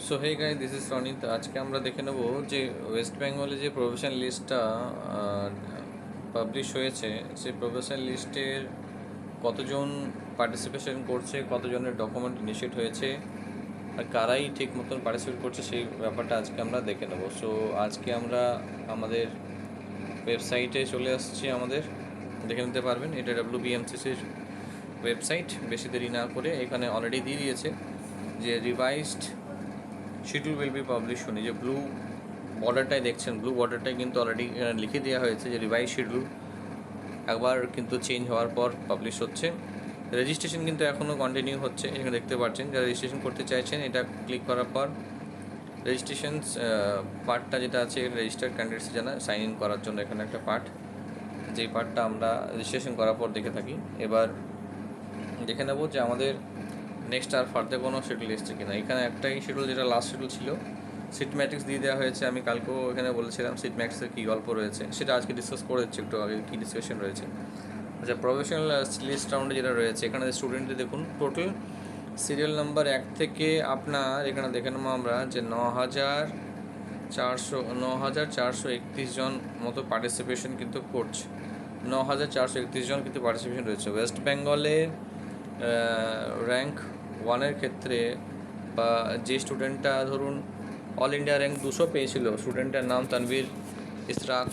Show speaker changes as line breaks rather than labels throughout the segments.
So hey guys, this is Ronit. আজকে আমরা দেখে নেব যে ওয়েস্ট বেঙ্গলে যে প্রফেশন লিস্টটা পাবলিশ হয়েছে, সেই প্রফেশন লিস্টের কতজন পার্টিসিপেশন করছে, কতজনের ডকুমেন্ট ইনিশিয়েট হয়েছে, আর কারাই ঠিক মতন পার্টিসিপেট করছে সেই ব্যাপারটা আজকে আমরা দেখে নেব। সো আজকে আমরা আমাদের ওয়েবসাইটে চলে আসছি, আমাদের দেখে নিতে পারবেন। এটা WBMCCর ওয়েবসাইট। বেশি দেরি না করে এখানে অলরেডি দিয়ে দিয়েছে যে revised schedule will be publish শুনি, যে ব্লু বর্ডারটাই দেখছেন, ব্লু বর্ডারটাই কিন্তু অলরেডি লিখে দেওয়া হয়েছে যে রিভাইজ শিডিউল একবার কিন্তু চেঞ্জ হওয়ার পর পাবলিশ হচ্ছে। রেজিস্ট্রেশন কিন্তু এখনও কন্টিনিউ হচ্ছে, এখানে দেখতে পাচ্ছেন। যারা রেজিস্ট্রেশন করতে চাইছেন, এটা ক্লিক করার পর রেজিস্ট্রেশন পার্টটা যেটা আছে, রেজিস্টার্ড ক্যান্ডিডেটস জানা সাইন ইন করার জন্য এখানে একটা পার্ট, যেই পার্টটা আমরা রেজিস্ট্রেশন করার পর দেখে থাকি। এবার দেখে নেব যে আমাদের নেক্সট আর ফার্দার কোনো শিডিউল এসছে কিনা। এখানে একটাই শিডিউল, যেটা লাস্ট শিডিউল ছিল, সিট ম্যাট্রিক্স দিয়ে দেওয়া হয়েছে। আমি কালকেও এখানে বলেছিলাম সিট ম্যাট্রিক্সের কী গল্প রয়েছে, সেটা আজকে ডিসকাস করে দিচ্ছি একটু আগে, কী ডিসকাশন রয়েছে। আচ্ছা, প্রফেশনাল লিস্ট রাউন্ডে যেটা রয়েছে, এখানে স্টুডেন্টদের দেখুন, টোটাল সিরিয়াল নাম্বার 1 থেকে আপনার এখানে দেখে নেবো আমরা যে 9,431 জন মতো পার্টিসিপেশন কিন্তু করছে। 9,431 জন কিন্তু পার্টিসিপেশন রয়েছে। ওয়েস্ট বেঙ্গলে র্যাঙ্ক 1-এর ক্ষেত্রে, বা যে স্টুডেন্টটা ধরুন অল ইন্ডিয়া র্যাঙ্ক 200 পেয়েছিল, স্টুডেন্টের নাম তানভীর ইসরাক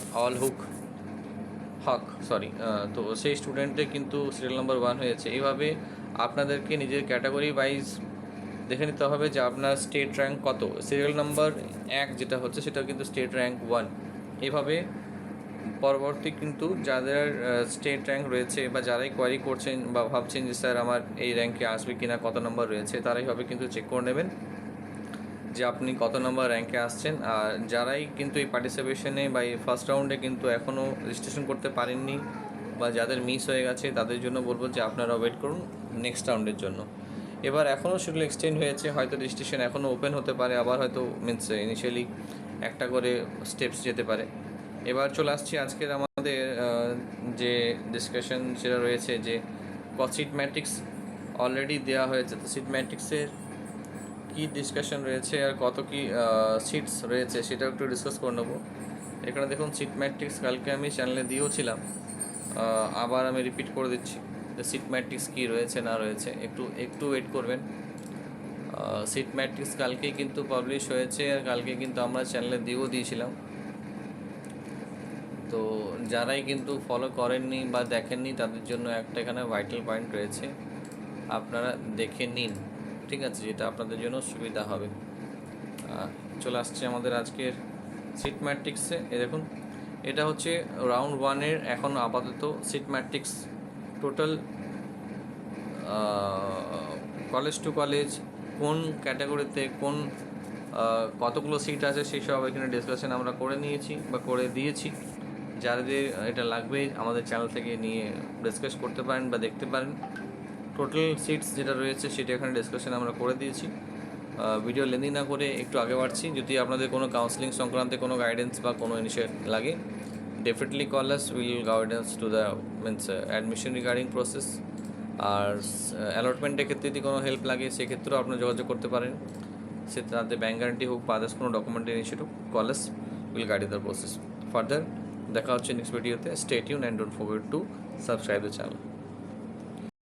তো সেই স্টুডেন্টের কিন্তু সিরিয়াল নাম্বার 1 হয়েছে। এইভাবে আপনাদেরকে নিজের ক্যাটাগরি ওয়াইজ দেখে নিতে হবে যে আপনার স্টেট র্যাঙ্ক কত। সিরিয়াল নাম্বার 1 যেটা হচ্ছে, সেটা কিন্তু স্টেট র্যাঙ্ক 1। এইভাবে পরবর্তী কিন্তু যাদের স্টেট র্যাঙ্ক রয়েছে, বা যারাই কোয়ারি করছেন বা ভাবছেন যে স্যার আমার এই র্যাঙ্কে আসবে কিনা, কত নম্বর রয়েছে, তারাই হবে কিন্তু চেক করে নেবেন যে আপনি কত নম্বর র্যাঙ্কে আসছেন। আর যারাই কিন্তু এই পার্টিসিপেশনে বা এই ফার্স্ট রাউন্ডে কিন্তু এখনও রেজিস্ট্রেশন করতে পারেননি, বা যাদের মিস হয়ে গেছে, তাদের জন্য বলবো যে আপনারা ওয়েট করুন নেক্সট রাউন্ডের জন্য। এবার এখনও শিডিউল এক্সটেন্ড হয়েছে, হয়তো রেজিস্ট্রেশন এখনও ওপেন হতে পারে, আবার হয়তো ইনিশিয়ালি একটা করে স্টেপস যেতে পারে। এবার চলে আসছি আজকের আমাদের যে ডিসকাশন সেটা রয়েছে, যে সিট ম্যাট্রিক্স অলরেডি দেওয়া হয়েছে। তো সিট ম্যাট্রিক্সের কী ডিসকাশন রয়েছে আর কত কী সিটস রয়েছে, সেটাও একটু ডিসকাস করে নেবো। এখানে দেখুন সিট ম্যাট্রিক্স কালকে আমি চ্যানেলে দিয়েওছিলাম, আবার আমি রিপিট করে দিচ্ছি যে সিট ম্যাট্রিক্স কী রয়েছে না রয়েছে। একটু ওয়েট করবেন। সিট ম্যাট্রিক্স কালকেই কিন্তু পাবলিশ হয়েছে, আর কালকে কিন্তু আমরা চ্যানেলে দিয়েছিলাম। তো যারাই কিন্তু ফলো করেননি বা দেখেননি, তাদের জন্য একটা এখানে ভাইটাল পয়েন্ট রয়েছে, আপনারা দেখে নিন, ঠিক আছে, যেটা আপনাদের জন্য সুবিধা হবে। চলে আসছে আমাদের আজকের সিট ম্যাট্রিক্সে। দেখুন, এটা হচ্ছে রাউন্ড 1-এর এখন আপাতত seat matrix. Total college to college কোন ক্যাটাগরিতে কোন কতগুলো সিট আছে, সেই সব এখানে ডিসকাশন আমরা করে নিয়েছি বা করে দিয়েছি। যাদের এটা লাগবে আমাদের চ্যানেল থেকে নিয়ে ডিসকাস করতে পারেন বা দেখতে পারেন। টোটাল সিটস যেটা রয়েছে সেটা এখানে ডিসকাশন আমরা করে দিয়েছি। ভিডিও লেন্দি না করে একটু আগে বাড়ছি। যদি আপনাদের কোনো কাউন্সিলিং সংক্রান্তে কোনো গাইডেন্স বা কোনো ইনিশিয়েট লাগে, definitely call us, will guidance to the admission regarding process. আর অ্যালটমেন্টের ক্ষেত্রে যদি কোনো হেল্প লাগে, সেক্ষেত্রেও আপনারা যোগাযোগ করতে পারেন। সে তাতে ব্যাঙ্ক গ্যারান্টি হোক বা আদার্স কোনো ডকুমেন্ট ইনিশিয়েট হোক, call us, will guide the process further. দেখা হচ্ছে নেক্সট ভিডিওতে। Stay tune and don't forget to subscribe the channel.